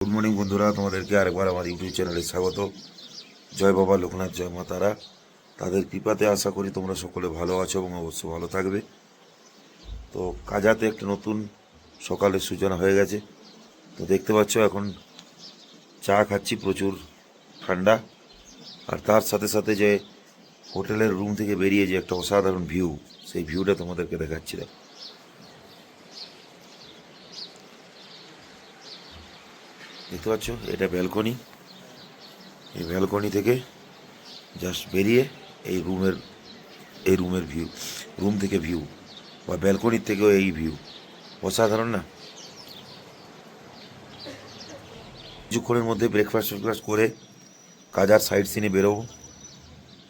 Good morning বন্ধুরা, তোমাদেরকে আরেকবার আমার ইউটিউব চ্যানেলে স্বাগত। জয় বাবা লোকনাথ, জয় মা তারা। তাদের কৃপাতে আশা করি তোমরা সকলে ভালো আছো এবং অবশ্যই ভালো থাকবে। তো কাজাতে একটা নতুন সকালের সূচনা হয়ে গেছে। তো দেখতে পাচ্ছ এখন চা খাচ্ছি, প্রচুর ঠান্ডা। আর তার সাথে সাথে যে হোটেলের রুম থেকে বেরিয়ে যে একটা অসাধারণ ভিউ, সেই ভিউটা তোমাদেরকে দেখাচ্ছি। দেখতে পাচ্ছ, এটা ব্যালকনি। এই ব্যালকনি থেকে জাস্ট বেরিয়ে এই রুমের ভিউ, রুম থেকে ভিউ বা ব্যালকনির থেকেও এই ভিউ অসাধারণ না? কিছুক্ষণের মধ্যে ব্রেকফাস্ট করে কাজার সাইড সিনে বেরোবো।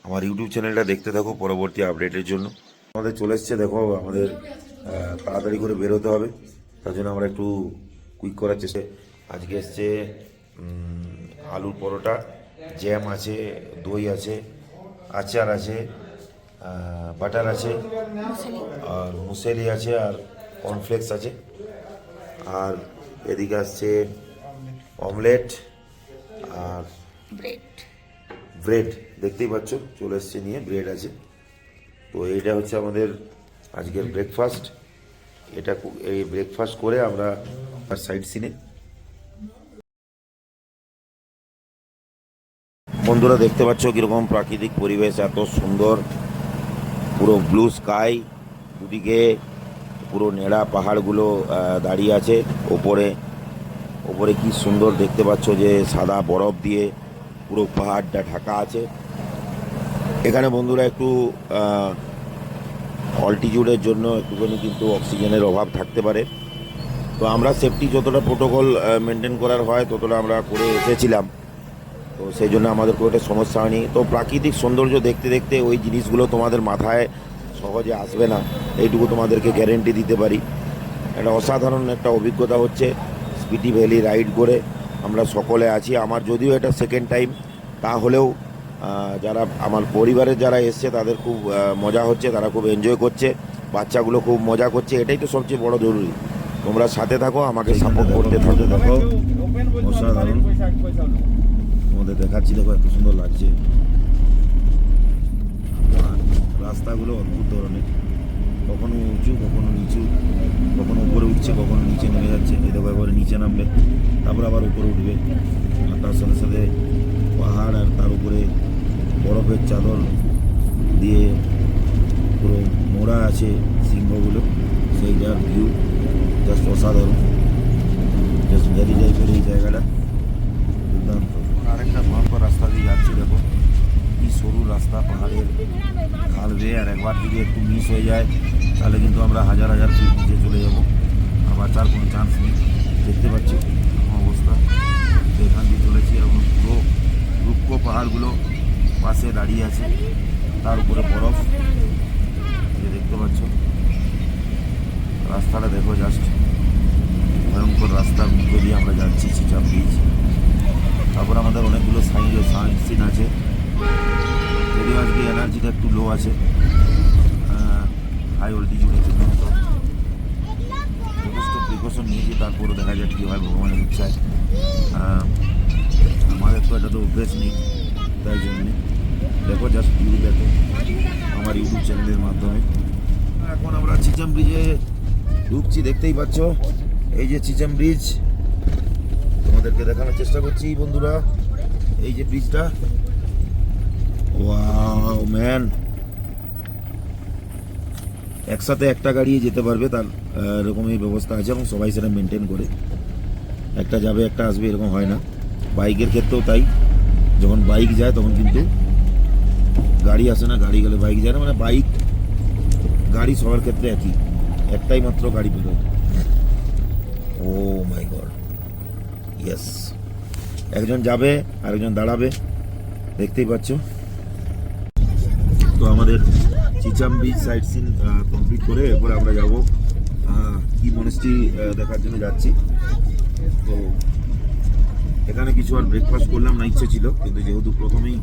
আমার ইউটিউব চ্যানেলটা দেখতে থাকো পরবর্তী আপডেটের জন্য। আমাদের চলে এসছে, দেখো আমাদের তাড়াতাড়ি করে বেরোতে হবে, তার জন্য আমরা একটু কুইক করার চেষ্টা। আজকে এসছে আলুর পরোটা, জ্যাম আছে, দই আছে, আচার আছে, বাটার আছে, আর মুসেলি আছে, আর কর্নফ্লেক্স আছে। আর এদিকে আসছে অমলেট আর ব্রেড। দেখতেই পাচ্ছ চলে এসছে নিয়ে, ব্রেড আছে। তো এইটা হচ্ছে আমাদের আজকের ব্রেকফাস্ট। এই ব্রেকফাস্ট করে আমরা সাইড সিনে। বন্ধুরা দেখতে পাচ্ছ কীরকম প্রাকৃতিক পরিবেশ, এত সুন্দর, পুরো ব্লু স্কাই, দুদিকে পুরো নেড়া পাহাড়গুলো দাঁড়িয়ে আছে। ওপরে কি সুন্দর দেখতে পাচ্ছ যে সাদা বরফ দিয়ে পুরো পাহাড়টা ঢাকা আছে। এখানে বন্ধুরা একটু অল্টিটিউডের জন্য একটুখানি কিন্তু অক্সিজেনের অভাব থাকতে পারে। তো আমরা সেফটি যতটা প্রোটোকল মেনটেন করার হয় ততটা আমরা করে এসেছিলাম, তো সেই জন্য আমাদের খুব একটা সমস্যা হয়নি। তো প্রাকৃতিক সৌন্দর্য দেখতে দেখতে ওই জিনিসগুলো তোমাদের মাথায় সহজে আসবে না, এইটুকু তোমাদেরকে গ্যারেন্টি দিতে পারি। একটা অসাধারণ একটা অভিজ্ঞতা হচ্ছে স্পিটি ভ্যালি রাইড করে আমরা সকলে আছি। আমার যদিও এটা সেকেন্ড টাইম, তাহলেও যারা আমার পরিবারের যারা এসছে তাদের খুব মজা হচ্ছে, তারা খুব এনজয় করছে, বাচ্চাগুলো খুব মজা করছে। এটাই তো সবচেয়ে বড় জরুরি। তোমরা সাথে থাকো, আমাকে সাপোর্ট করতে থাকো। দেখো অসাধারণ, তোমাদের দেখাচ্ছি, দেখো এত সুন্দর লাগছে। রাস্তাগুলো অদ্ভুত ধরনের, কখনো উঁচু, কখনো নিচু, কখনো উপরে উঠছে, কখনো নিচে নেমে যাচ্ছে। এই দেখো এবারে নিচে নামবে, তারপর আবার উপরে উঠবে। আর তার সাথে সাথে পাহাড়, আর তার উপরে বরফের চাদর দিয়ে পুরো মোড়া আছে সিংহগুলো, সেইটার ভিউ জাস্ট অসাধারণ। জাস্ট ভ্যালি টাইপের এই জায়গাটা দুর্দান্ত। আরেকটা ভয়ঙ্কর রাস্তা দিয়ে যাচ্ছি, দেখো কি সরু রাস্তা, পাহাড়ের খাল বেয়ে। আর একবার যদি একটু মিস হয়ে যায় তাহলে কিন্তু আমরা হাজার হাজার ফিট নিচে চলে যাবো, আর বাঁচার কোনো চান্স নেই। দেখতে পাচ্ছি অবস্থা। তো এখান দিয়ে চলেছি, এবং পুরো রুক্ষ পাহাড়গুলো পাশে দাঁড়িয়ে আছে, তার উপরে বরফ। দেখতে পাচ্ছ রাস্তাটা, দেখো জাস্ট ভয়ঙ্কর রাস্তার মধ্যে দিয়ে আমরা যাচ্ছি, চিচাম ব্রিজ। তারপর আমাদের অনেকগুলো সাইড সিন আছে, যদিও আজকে এনার্জিটা একটু লো আছে, হাই অল্টিটিউডের জন্য। তো যথেষ্ট প্রিকশন নিয়েছি, তারপরে দেখা যাক কী হয় ভগবানের ইচ্ছায়। আমাদের তো এটা তো অভ্যেস নেই, তাই জন্যে দেখো জাস্ট ভিউ দেখো আমার ইউটিউব চ্যানেলের মাধ্যমে। এখন আমরা চিচাম ব্রিজে ঢুকছি, দেখতেই পাচ্ছ এই যে চিচাম ব্রিজ। তোমাদেরকে দেখানোর চেষ্টা করছি বন্ধুরা, এই যে ব্রিজটা। ওয়াও ম্যান, একসাথে একটা গাড়ি যেতে পারবে, তার এরকমই ব্যবস্থা আছে, এবং সবাই সেটা মেনটেন করে। একটা যাবে একটা আসবে, এরকম হয় না। বাইকের ক্ষেত্রেও তাই, যখন বাইক যায় তখন কিন্তু গাড়ি আসে না, গাড়ি গেলে বাইক যায় না, মানে বাইক গাড়ি সবার ক্ষেত্রে একই, একটাই মাত্র গাড়ি বেরোয়। ও মাই গড, ইয়েস, একজন যাবে আরেকজন দাঁড়াবে, দেখতেই পাচ্ছ। তো আমাদের চিচাম বিচ সাইট সিন কমপ্লিট করে এরপরে আমরা যাব কি মনেস্ট্রি দেখার জন্য যাচ্ছি। তো এখানে কিছু আর ব্রেকফাস্ট করলাম না, ইচ্ছে ছিল, কিন্তু যেহেতু প্রথমেই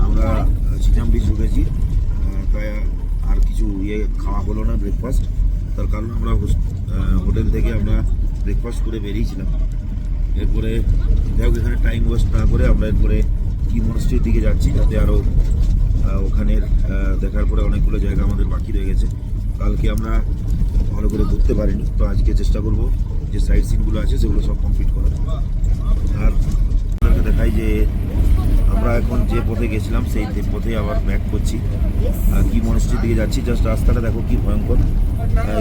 আমরা চিচাম বিচ উঠেছি, তাই আর কিছু খাওয়া হলো না ব্রেকফাস্ট। তার কারণ আমরা হোটেল থেকে আমরা ব্রেকফাস্ট করে বেরিয়েছিলাম। এরপরে দেখো এখানে টাইম ওয়েস্ট না করে আমরা এরপরে কি মনস্ট্রির দিকে যাচ্ছি, যাতে আরও ওখানের দেখার পরে অনেকগুলো জায়গা আমাদের বাকি রয়ে গেছে। কালকে আমরা ভালো করে ঘুরতে পারিনি, তো আজকে চেষ্টা করব যে সাইট সিনগুলো আছে সেগুলো সব কমপ্লিট করার। আর আপনাদেরকে দেখাই যে আমরা এখন যে পথে গেছিলাম সেই পথে আবার ব্যাক করছি, কি মনস্ট্রির দিকে যাচ্ছি। জাস্ট রাস্তাটা দেখো কি ভয়ঙ্কর,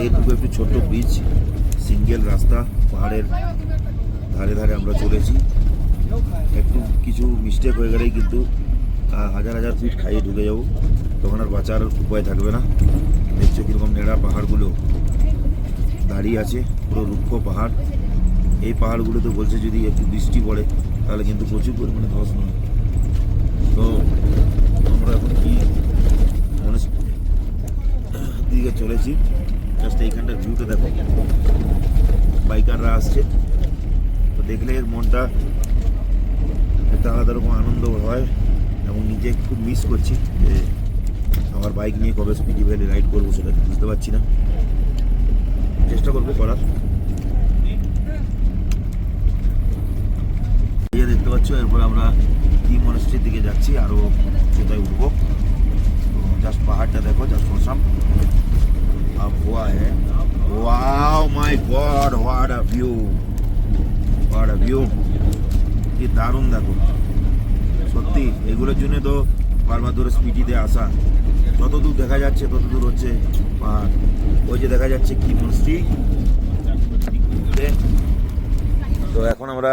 এটুকু একটু ছোট্ট ব্রিজ, সিঙ্গেল রাস্তা, পাহাড়ের ধারে ধারে আমরা চলেছি। একটু কিছু মিস্টেক হয়ে গেলেই কিন্তু হাজার হাজার ফিট খাইয়ে ঢুকে যাবো, তখন আর বাঁচার উপায় থাকবে না। দেখছো কীরকম নেড়া পাহাড়গুলো দাঁড়িয়ে আছে, পুরো রুক্ষ পাহাড়। এই পাহাড়গুলোতে বলছে যদি একটু বৃষ্টি পড়ে তাহলে কিন্তু প্রচুর পরিমাণে ধস নয়। তো আমরা এখন কি দিকে চলেছি, জাস্ট এইখানটার ভিউটা দেখো, বাইকাররা আসছে, তো দেখলে মনটা একটা আলাদা রকম আনন্দ হয় এবং নিজে খুব মিস করছি যে আমার বাইক নিয়ে কবে স্পিডি ভ্যালি রাইড করবো সেটা বুঝতে পারছি না, চেষ্টা করবো করার। দেখতে পাচ্ছ এরপর আমরা কি মনস্ট্রির দিকে যাচ্ছি, আরও কোথায় উঠবো। তো জাস্ট পাহাড়টা দেখো, জাস্ট অসাম अब हुआ है। Wow my God, what a view, what a view, কি দারুণ দেখো। সত্যি এগুলোর জন্য তো বারবার ধরে স্পিডিতে আসা, যত দূর দেখা যাচ্ছে তত দূর হচ্ছে পাহাড়। ওই যে দেখা যাচ্ছে কি মনস্ট্রি। তো এখন আমরা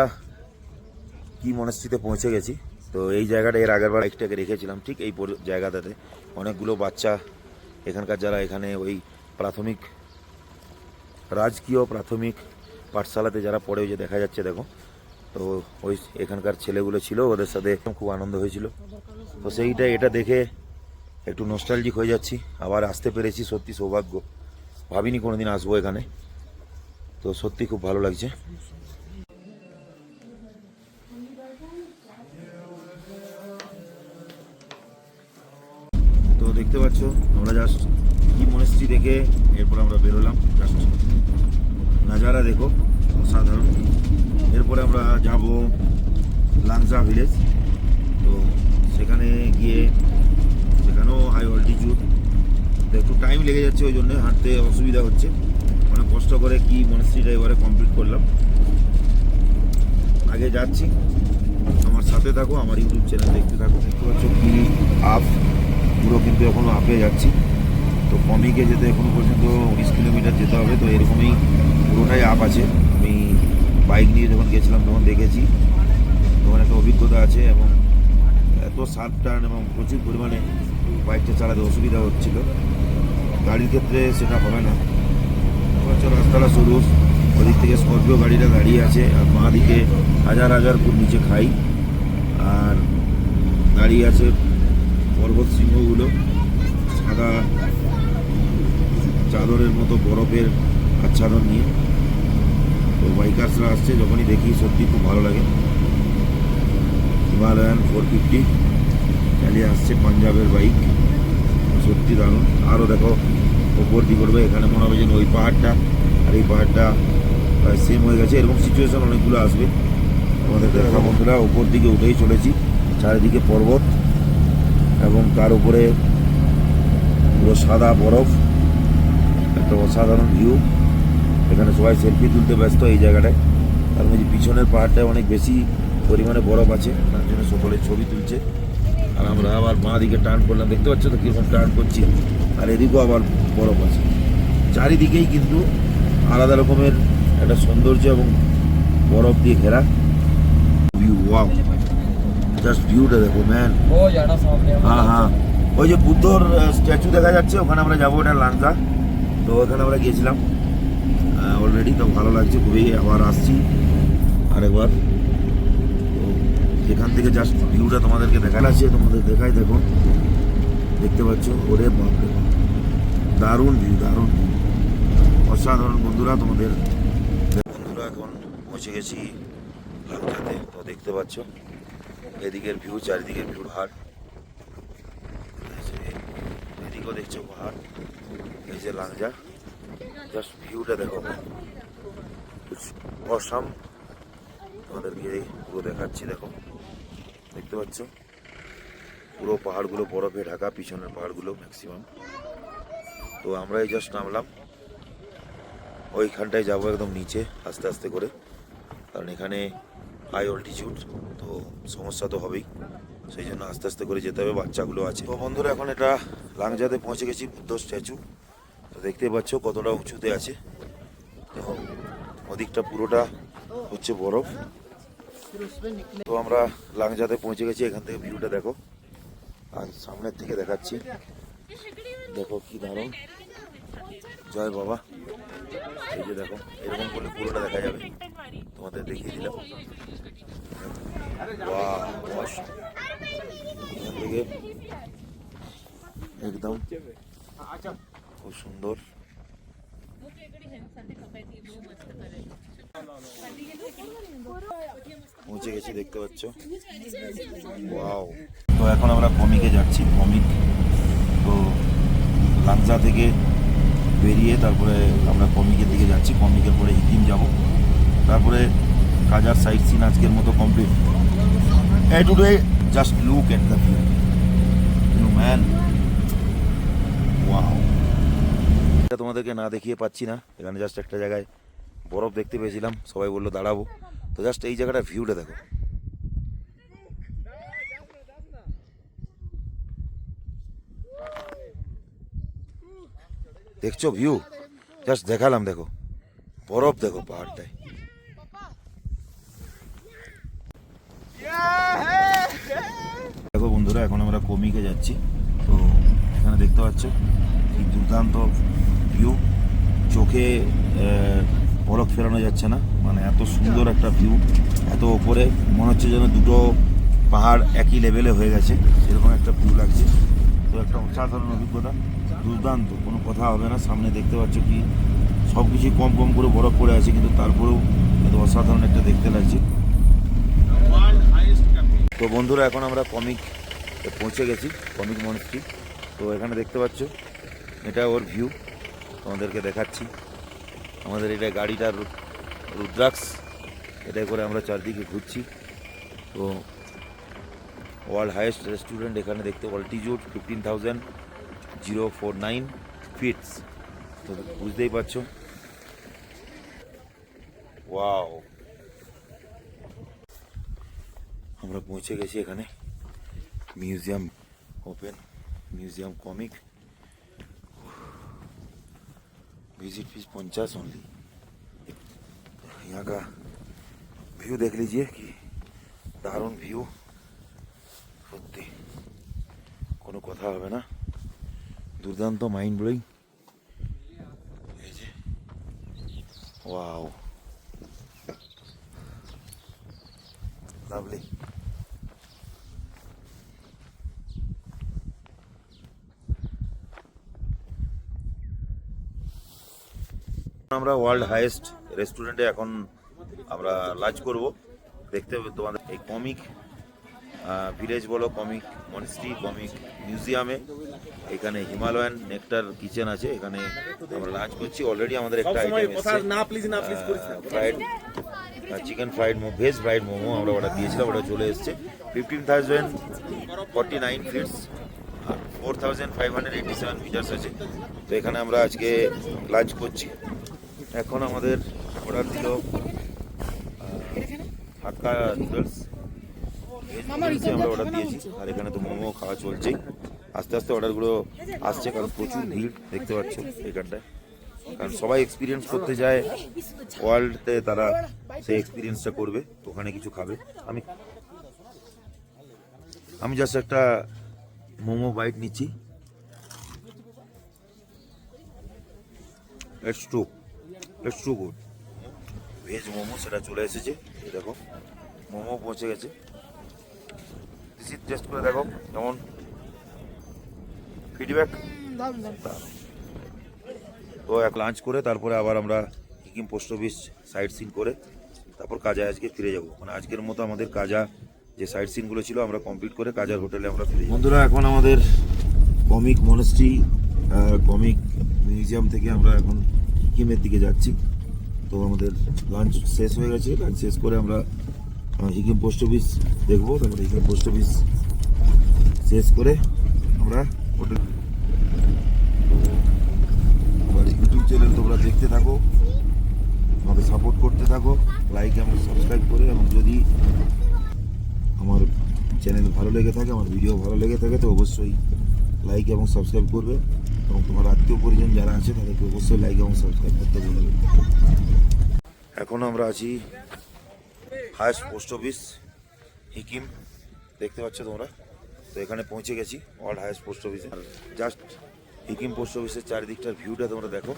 কি মনস্ট্রিতে পৌঁছে গেছি। তো এই জায়গাটা এর আগের বার বাইকটাকে রেখেছিলাম ঠিক এই জায়গাটাতে। অনেকগুলো বাচ্চা এখানকার যারা এখানে ওই প্রাথমিক রাজকীয় প্রাথমিক পাঠশালাতে যারা পড়ে, ওই যে দেখা যাচ্ছে দেখো, তো ওই এখানকার ছেলেগুলো ছিল, ওদের সাথে খুব আনন্দ হয়েছিল। তো সেইটা এটা দেখে একটু নস্টালজিক হয়ে যাচ্ছি, আবার আসতে পেরেছি, সত্যি সৌভাগ্য। ভাবিনি কোনোদিন আসবো এখানে, তো সত্যি খুব ভালো লাগছে। তো দেখতে পাচ্ছ আমরা জাস্ট কি মনস্ট্রি দেখে এরপর আমরা বেরোলাম। জাস্ট নাজারা দেখো অসাধারণ। এরপরে আমরা যাব লাংজা ভিলেজ, তো সেখানে গিয়ে সেখানেও হাই অল্টিটিউড, তো একটু টাইম লেগে যাচ্ছে, ওই জন্য হাঁটতে অসুবিধা হচ্ছে। অনেক কষ্ট করে কি মনস্ট্রিটা এবারে কমপ্লিট করলাম। আগে যাচ্ছি, আমার সাথে থাকো, আমার ইউটিউব চ্যানেল দেখতে থাকো। দেখতে পাচ্ছ কি আপ, পুরো কিন্তু এখনও আপে যাচ্ছি। তো কমিকে যেতে এখনো পর্যন্ত 19 কিলোমিটার যেতে হবে, তো এরকমই পুরোটাই আপ আছে। আমি বাইক নিয়ে যখন গেছিলাম তখন দেখেছি, তখন একটা অভিজ্ঞতা আছে এবং এত শার্প টার্ন এবং প্রচুর পরিমাণে বাইকটা চালাতে অসুবিধা হচ্ছিল। গাড়ির ক্ষেত্রে সেটা হবে না। রাস্তাটা সরু, ওদিক থেকে স্করপিও গাড়িটা দাঁড়িয়ে আছে, আর বাঁ দিকে হাজার হাজার ফুট নিচে খাই, আর দাঁড়িয়ে আছে পর্বত শৃঙ্গগুলো সাদা চাদরের মতো বরফের আচ্ছাদন নিয়ে। তো বাইকার্সরা আসছে, যখনই দেখি সত্যি খুব ভালো লাগে। হিমালয়ান 450 চালিয়ে আসছে পাঞ্জাবের বাইক, সত্যি দারুণ। আরও দেখো ওপর দিকে করবে, এখানে মনে হবে যেন ওই পাহাড়টা আর এই পাহাড়টা প্রায় সেম হয়ে গেছে। এরকম সিচুয়েশন অনেকগুলো আসবে আমাদের দেখা। বন্ধুরা ওপর দিকে উঠেই চলেছি, চারিদিকে পর্বত এবং তার উপরে পুরো সাদা বরফ, একটা অসাধারণ ভিউ। এখানে সবাই সেলফি তুলতে ব্যস্ত এই জায়গাটায়, তার মধ্যে পিছনের পাহাড়টায় অনেক বেশি পরিমাণে বরফ আছে, তার জন্য সকলে ছবি তুলছে। আর আমরা আবার বাঁ দিকে টার্ন করলাম, দেখতে পাচ্ছ তো কীরকম টার্ন করছি, আর এদিকেও আবার বরফ আছে। চারিদিকেই কিন্তু আলাদা রকমের একটা সৌন্দর্য এবং বরফ দিয়ে ঘেরা ভিউ। ওয়াও, জাস্ট ভিউটা দেখো ম্যান। হ্যাঁ হ্যাঁ, ওই যে বুদ্ধর স্ট্যাচু দেখা যাচ্ছে, ওখানে আমরা যাবো, ওটা লাংজা। তো ওখানে আমরা গিয়েছিলাম অলরেডি, তো ভালো লাগছে খুবই। আবার আসছি আরেকবার। তো এখান থেকে জাস্ট ভিউটা তোমাদেরকে দেখা যাচ্ছে, তোমাদের দেখাই দেখো, দেখতে পাচ্ছ। ওরে বাপ রে, দারুণ ভিউ, দারুণ ভিউ, অসাধারণ। বন্ধুরা তোমাদের বন্ধুরা এখন পৌঁছে গেছি লাংজাতে। তো দেখতে পাচ্ছ এদিকের ভিউ, চারিদিকের ভিউ, পাহাড়, এদিকেও দেখছো পাহাড়, এই যে লাংজা। জাস্ট ভিউটা দেখো, অসাম তোমাদেরকে পুরো দেখাচ্ছি। দেখো, দেখতে পাচ্ছ পুরো পাহাড়গুলো বরফে ঢাকা, পিছনের পাহাড়গুলো ম্যাক্সিমাম। তো আমরা এই জাস্ট নামলাম, ওইখানটায় যাবো একদম নিচে আস্তে আস্তে করে, কারণ এখানে হাই অল্টিটিউড, তো সমস্যা তো হবেই, সেই জন্য আস্তে আস্তে করে যেতে হবে, বাচ্চাগুলো আছে। তো বন্ধুরা এখন এটা লাংজাতে পৌঁছে গেছি, বুদ্ধ স্ট্যাচু। তো দেখতে পাচ্ছ কতটা উঁচুতে আছে, তো ওদিকটা পুরোটা হচ্ছে বরফ। তো আমরা লাংজাতে পৌঁছে গেছি, এখান থেকে ভিউটা দেখো, আর সামনের থেকে দেখাচ্ছি, দেখো কি দারুণ। জয় বাবা, এই যে দেখো, এরকম করলে পুরোটা দেখা যাবে, তোমাদের দেখিয়ে দিলাম। বাহ, এখান থেকে একদম খুব সুন্দর। পৌঁছে গেছি, দেখতে পাচ্ছ। ওয়াও, তো এখন আমরা কমিকে যাচ্ছি। কমিক, তো লাংজা থেকে বেরিয়ে তারপরে আমরা কমিকের দিকে যাচ্ছি। কমিকের পরে হিকিম যাব, তারপরে কাজার সাইট সিন আজকের মতো complete. Today just look at the view man, wow. এটা তোমাদেরকে না দেখিয়ে পাচ্ছি না, এখানে জাস্ট একটা জায়গায় বরফ দেখতে পেয়েছিলাম, সবাই বললো দাঁড়াবো, তো জাস্ট এই জায়গাটা ভিউটা দেখো। দেখছো ভিউ, জাস্ট দেখালাম, দেখো বরফ, দেখো পাহাড়টায়। দেখো বন্ধুরা, এখন আমরা কমিকে যাচ্ছি। তো এখানে দেখতে পাচ্ছ কি দুর্দান্ত ভিউ, চোখে পলক ফেরানো যাচ্ছে না, মানে এত সুন্দর একটা ভিউ, এত ওপরে মনে হচ্ছে যেন দুটো পাহাড় একই লেভেলে হয়ে গেছে, এরকম একটা ভিউ লাগছে। তো একটা অসাধারণ অভিজ্ঞতা, দুর্দান্ত, কোনো কথা হবে না। সামনে দেখতে পাচ্ছ কি সব কিছুই কম কম করে বরফ পড়ে আছে, কিন্তু তারপরেও এত অসাধারণ একটা দেখতে লাগছে। তো বন্ধুরা, এখন আমরা কমিক পৌঁছে গেছি, কমিক মনস্ট্রি। তো এখানে দেখতে পাচ্ছ এটা ওর ভিউ, তোমাদেরকে দেখাচ্ছি। আমাদের এটা গাড়িটার রুদ্রাক্স, এটা করে আমরা চারদিকে ঘুরছি। তো ওয়ার্ল্ড হাইয়েস্ট রেস্টুরেন্ট, এখানে দেখতে অল্টিটিউড 15,049 ফিটস, তো বুঝতেই পারছো। ওয়াও, আমরা পৌঁছে গেছি এখানে, museum open, museum comic, visit fees 50 only. यहाँ का व्यू देख लीजिए कि दारुण व्यू, सত্যি কোনো কথা হবে না, দুর্দান্ত, মাইন্ড ব্লোয়িং। এই যে ওয়াও, লাভলি। আমরা ওয়ার্ল্ড হাইয়েস্ট রেস্টুরেন্টে এখন আমরা লাঞ্চ করব। দেখতে হবে তোমাদের এই কমিক ভিলেজ বলো, কমিক মনস্ট্রি, কমিক মিউজিয়ামে, এখানে হিমালয়ান নেকটার কিচেন আছে, এখানে আমরা লাঞ্চ করছি। অলরেডি আমাদের একটা আইটেম এসেছে, fried chicken fried veg fried momo আমরা অর্ডার দিয়েছিলাম, ওটা চলে এসেছে। 15,049 ফিটস, 4,587 মিটার্স আছে। তো এখানে আমরা আজকে লাঞ্চ করছি। এখন আমাদের অর্ডার দিল হাক্কা নুডলস, আমরা অর্ডার দিয়েছি, আর এখানে তো মোমো খাওয়া চলছেই। আস্তে আস্তে অর্ডারগুলো আসছে, কারণ প্রচুর ভিড় দেখতে পাচ্ছ এখানটায়, কারণ সবাই এক্সপিরিয়েন্স করতে যায় ওয়ার্ল্ডে, তারা সেই এক্সপিরিয়েন্সটা করবে, ওখানে কিছু খাবে। আমি জাস্ট একটা মোমো বাইট নিচ্ছি। It's too good, veg momo সেটা চলে এসেছে। দেখো মোমো পৌঁছে গেছে, টেস্ট করে দেখো কেমন ফিডব্যাক। তো এক লাঞ্চ করে তারপরে আবার আমরা Hikkim post office sightseeing করে তারপর কাজায় আজকে ফিরে যাব। মানে আজকের মতো আমাদের কাজা যে সাইট সিনগুলো ছিল আমরা কমপ্লিট করে কাজার হোটেলে আমরা ফিরে যাব। বন্ধুরা, এখন আমাদের কমিক মনস্ট্রি কমিক মিউজিয়াম থেকে আমরা এখন সিকিমের দিকে যাচ্ছি। তো আমাদের লাঞ্চ শেষ হয়ে গেছে, লাঞ্চ শেষ করে আমরা হিকিম পোস্ট অফিস দেখবো, তারপরে হিকিম পোস্ট অফিস শেষ করে আমরা হোটেল। আমার ইউটিউব চ্যানেল তোমরা দেখতে থাকো, আমাকে সাপোর্ট করতে থাকো, লাইক এবং সাবস্ক্রাইব করে। এবং যদি আমার চ্যানেল ভালো লেগে থাকে, আমার ভিডিও ভালো লেগে থাকে, তো অবশ্যই লাইক এবং সাবস্ক্রাইব করবে। এবং তোমার আত্মীয় পরিজন যারা আছে তাদেরকে অবশ্যই লাইক এবং সাবস্ক্রাইব করতে বলবে। এখন আমরা আছি হায়েস্ট পোস্ট অফিস হিকিম, দেখতে পাচ্ছ তোমরা। তো এখানে পৌঁছে গেছি ওয়ার্ল্ড হায়েস্ট পোস্ট অফিসে। জাস্ট হিকিম পোস্ট অফিসের চারিদিকটার ভিউটা তোমরা দেখো,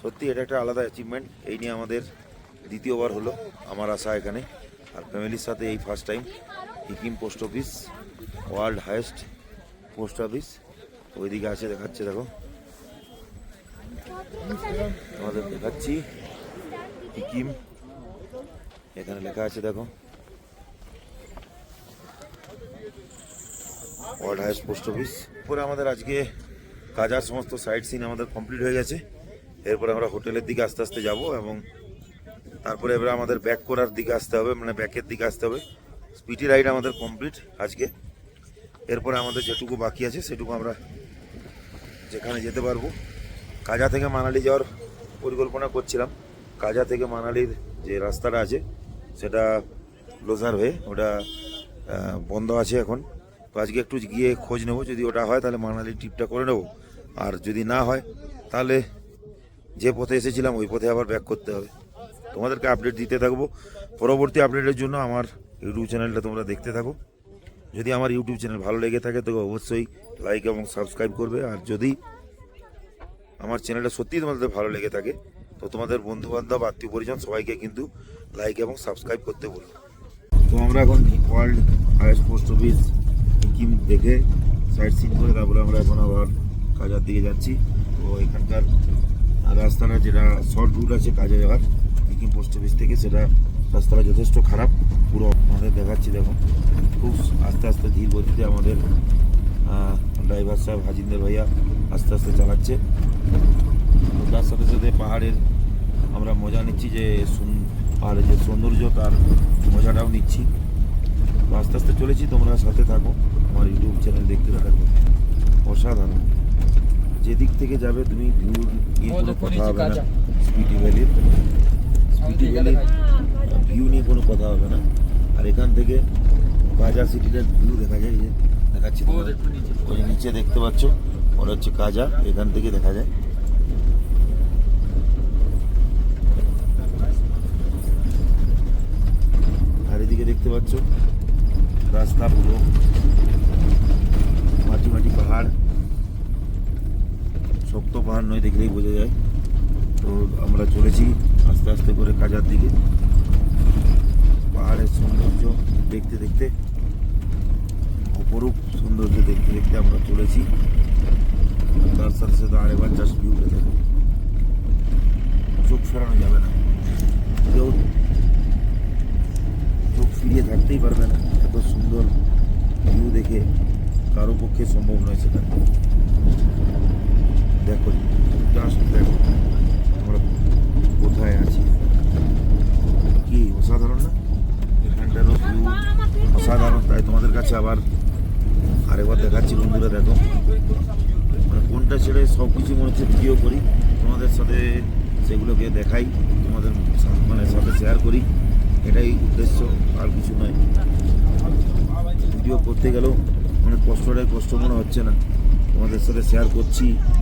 সত্যি এটা একটা আলাদা অ্যাচিভমেন্ট। এই নিয়ে আমাদের দ্বিতীয়বার হলো আমার আসা এখানে, আর ফ্যামিলির সাথে এই first time Hikkim post office, world highest post office. ওইদিকে আছে, দেখাচ্ছে দেখো, তোমাদের দেখাচ্ছি হিকিম, এখানে লেখা আছে দেখো ওয়ার্ল্ড হায়েস্ট পোস্ট অফিস। পরে আমাদের আজকে কাজার সমস্ত সাইট সিন আমাদের কমপ্লিট হয়ে গেছে। এরপরে আমরা হোটেলের দিকে আস্তে আস্তে যাব, এবং তারপরে এবার আমাদের ব্যাক করার দিকে আসতে হবে, মানে ব্যাকের দিকে আসতে হবে। স্পিটি রাইড আমাদের কমপ্লিট আজকে। এরপরে আমাদের যেটুকু বাকি আছে সেটুকু আমরা যেখানে যেতে পারবো। কাজা থেকে মানালি যাওয়ার পরিকল্পনা করছিলাম। কাজা থেকে মানালির যে রাস্তাটা আছে সেটা লোজার হয়ে, ওটা বন্ধ আছে এখন। তো আজকে একটু গিয়ে খোঁজ নেবো, যদি ওটা হয় তাহলে মানালির ট্রিপটা করে নেবো, আর যদি না হয় তাহলে যে পথে এসেছিলাম ওই পথে আবার ব্যাক করতে হবে। তোমাদেরকে আপডেট দিতে থাকবো। পরবর্তী আপডেটের জন্য আমার ইউটিউব চ্যানেলটা তোমরা দেখতে থাকো। যদি আমার ইউটিউব চ্যানেল ভালো লেগে থাকে তো অবশ্যই লাইক এবং সাবস্ক্রাইব করবে। আর যদি আমার চ্যানেলটা সত্যিই তোমাদের ভালো লেগে থাকে তো তোমাদের বন্ধুবান্ধব, আত্মীয় পরিজন সবাইকে কিন্তু লাইক এবং সাবস্ক্রাইব করতে বলবো। তো আমরা এখন world highest post office Hikkim দেখে সাইট সিন করে তারপরে আমরা এখন আবার কাজার দিকে যাচ্ছি। তো এখানকার রাস্তাটা যেটা শর্ট রুট আছে কাজে যাওয়ার হিকিম পোস্ট অফিস থেকে, সেটা রাস্তাটা যথেষ্ট খারাপ। পুরো আমাদের দেখাচ্ছি দেখো, খুব আস্তে আস্তে ধীর গতিতে আমাদের ড্রাইভার সাহেব হাজিন্দের ভাইয়া আস্তে আস্তে চালাচ্ছে। তো তার সাথে সাথে পাহাড়ের আমরা মজা নিচ্ছি, যে পাহাড়ের যে সৌন্দর্য তার মজাটাও নিচ্ছি। তো আস্তে আস্তে চলেছি, তোমরা সাথে থাকো, আমার ইউটিউব চ্যানেল দেখতে থাকো। অসাধারণ, যেদিক থেকে যাবে তুমি ভিউ নিয়ে কোনো কথা হবে না। স্পিটি ভ্যালির ভিউ নিয়ে কোনো কথা হবে না। আর এখান থেকে কাজা সিটির ভিউ দেখা যায়, যে দেখাচ্ছি ওই নিচে দেখতে পাচ্ছ, ওটা হচ্ছে কাজা, এখান থেকে দেখা যায়। আর এদিকে দেখতে পাচ্ছ রাস্তা পুরো মাটি মাটি পাহাড়, শক্ত পাহাড় নয়, দেখলেই বোঝা যায়। তো আমরা চলেছি আস্তে আস্তে করে কাজার দিকে। পাহাড়ের সৌন্দর্য দেখতে দেখতে, অপরূপ সৌন্দর্য দেখতে দেখতে আমরা চলেছি। তার সাথে সাথে আরেকবার জাস্ট ভিউটা দেখো, চোখ ফেরানো যাবে না, কেউ চোখ ফিরিয়ে থাকতেই পারবে না। এত সুন্দর ভিউ দেখে কারো পক্ষে সম্ভব নয় সেটা। দেখো জাস্ট দেখো আমরা কোথায় আছি, কি অসাধারণ না? এখানটারও ভিউ অসাধারণ, তাই তোমাদের কাছে আবার আরেকবার দেখাচ্ছি। বন্ধুরা দেখো, মানে কোনটা ছেড়ে সব কিছু মনে হচ্ছে ভিডিও করি, তোমাদের সাথে সেগুলোকে দেখাই, তোমাদের মানে সাথে শেয়ার করি, এটাই উদ্দেশ্য, আর কিছু নয়। ভিডিও করতে গেলেও অনেক কষ্ট মনে হচ্ছে না, তোমাদের সাথে শেয়ার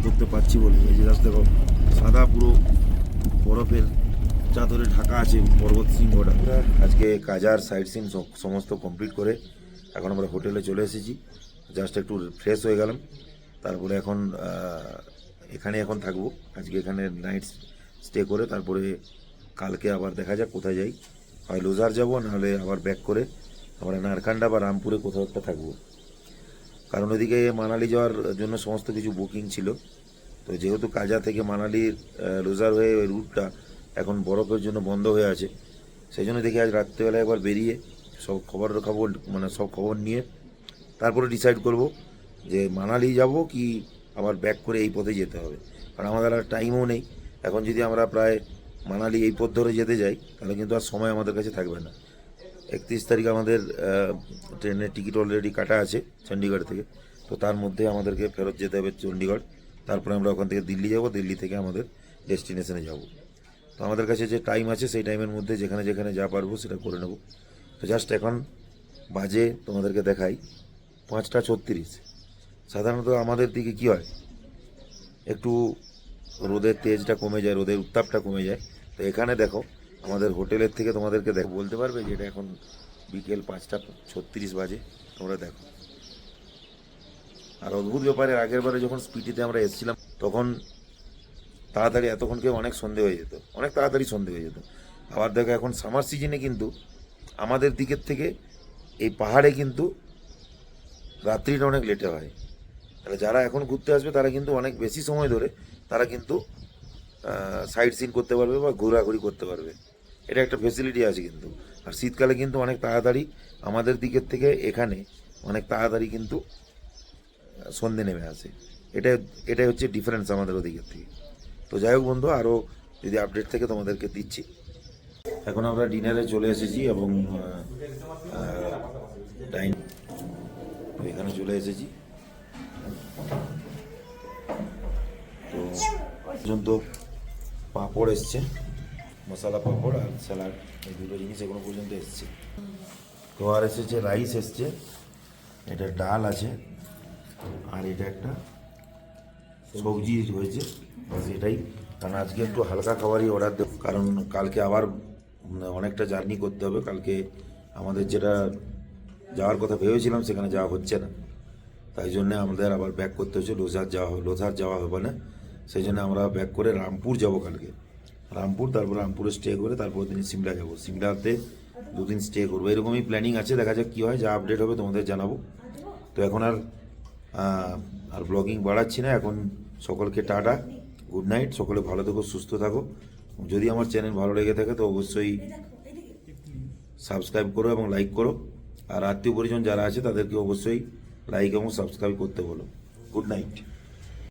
করতে পারছি বলে। এই যে রাস্তা দেখো, সাদা পুরো বরফের চাদরে ঢাকা আছে পর্বত শৃঙ্গটা। আজকে কাজার সাইট সিন সমস্ত কমপ্লিট করে এখন আমরা হোটেলে চলে এসেছি। জাস্ট একটু ফ্রেশ হয়ে গেলাম, তারপরে এখন এখানে থাকবো আজকে, এখানে নাইট স্টে করে তারপরে কালকে আবার দেখা যাক কোথায় যাই। হয় লোজার যাবো, নাহলে আবার ব্যাক করে আমরা নারকান্ডা বা রামপুরে কোথাও একটা থাকবো। কারণ ওইদিকে মানালি যাওয়ার জন্য সমস্ত কিছু বুকিং ছিল। তো যেহেতু কাজা থেকে মানালির লোজার হয়ে ওই রুটটা এখন বরফের জন্য বন্ধ হয়ে আছে, সেই জন্য দেখি আজ রাত্রেবেলায় একবার বেরিয়ে সব খবর নিয়ে তারপরে ডিসাইড করব যে মানালি যাব কি আবার ব্যাক করে এই পথে যেতে হবে। কারণ আমাদের আর টাইমও নেই। এখন যদি আমরা প্রায় মানালি এই পথ ধরে যেতে যাই তাহলে কিন্তু আর সময় আমাদের কাছে থাকবে না। 31 তারিখ আমাদের ট্রেনের টিকিট অলরেডি কাটা আছে চণ্ডীগড় থেকে, তো তার মধ্যে আমাদেরকে ফেরত যেতে হবে চণ্ডীগড়। তারপরে আমরা ওখান থেকে দিল্লি যাব, দিল্লি থেকে আমাদের ডেস্টিনেশনে যাব। তো আমাদের কাছে যে টাইম আছে সেই টাইমের মধ্যে যেখানে যেখানে যা পারবো সেটা করে নেব। তো জাস্ট এখন বাজে তোমাদেরকে দেখাই 5টা 36। সাধারণত আমাদের দিকে কি হয়, একটু রোদের তেজটা কমে যায়, রোদের উত্তাপটা কমে যায়। তো এখানে দেখো আমাদের হোটেলের থেকে তোমাদেরকে দেখো বলতে পারবে যে এটা এখন বিকেল 5টা 36 বাজে। তোমরা দেখো, আর অদ্ভুত ব্যাপারে আগের বারে যখন স্পিটিতে আমরা এসেছিলাম তখন তাড়াতাড়ি এতক্ষণকে অনেক সন্ধে হয়ে যেত, অনেক তাড়াতাড়ি সন্ধে হয়ে যেত। আবার দেখো এখন সামার সিজনে কিন্তু আমাদের দিকের থেকে এই পাহাড়ে কিন্তু রাত্রিটা অনেক লেটে হয়। তাহলে যারা এখন ঘুরতে আসবে তারা কিন্তু অনেক বেশি সময় ধরে তারা কিন্তু সাইট সিন করতে পারবে বা ঘোরাঘুরি করতে পারবে। এটা একটা ফেসিলিটি আছে কিন্তু। আর শীতকালে কিন্তু অনেক তাড়াতাড়ি আমাদের দিকের থেকে এখানে অনেক তাড়াতাড়ি কিন্তু সন্ধে নেমে আসে। এটাই হচ্ছে ডিফারেন্স আমাদের ওদিকের থেকে। তো যাই হোক বন্ধু, আরও যদি আপডেট থেকে তোমাদেরকে দিচ্ছি। এখন আমরা ডিনারে চলে এসেছি এবং এখানে চলে এসেছি। তো পর্যন্ত পাঁপড় এসছে, মশলা পাঁপড় আর স্যালাড, এই দুটো জিনিস এখনো পর্যন্ত এসছে। তো আর এসেছে রাইস এসছে, এটা ডাল আছে, আর এটা একটা সবজি হয়েছে, বাস এটাই। কারণ আজকে একটু হালকা খাবারই অর্ডার দেব, কারণ কালকে আবার অনেকটা জার্নি করতে হবে। কালকে আমাদের যেটা যাওয়ার কথা ভেবেছিলাম সেখানে যাওয়া হচ্ছে না, তাই জন্যে আমাদের আবার ব্যাক করতে হচ্ছে। লোধার যাওয়া হবে না, সেই জন্য আমরা ব্যাক করে রামপুর যাব কালকে। রামপুর, তারপর রামপুরে স্টে করে তারপর দিন সিমলা যাব, সিমলাতে 2 দিন স্টে করবো, এরকমই প্ল্যানিং আছে। দেখা যাক কী হয়, যা আপডেট হবে তোমাদের জানাবো। তো এখন আর ব্লগিং বাড়াচ্ছি না। এখন সকলকে টাটা, গুড নাইট, সকলে ভালো থেকো, সুস্থ থাকো। যদি আমার চ্যানেল ভালো লেগে থাকে তো অবশ্যই সাবস্ক্রাইব করো এবং লাইক করো। আর আত্মীয় পরিজন যারা আছে তাদেরকে অবশ্যই লাইক এবং সাবস্ক্রাইব করতে বলো। Good night.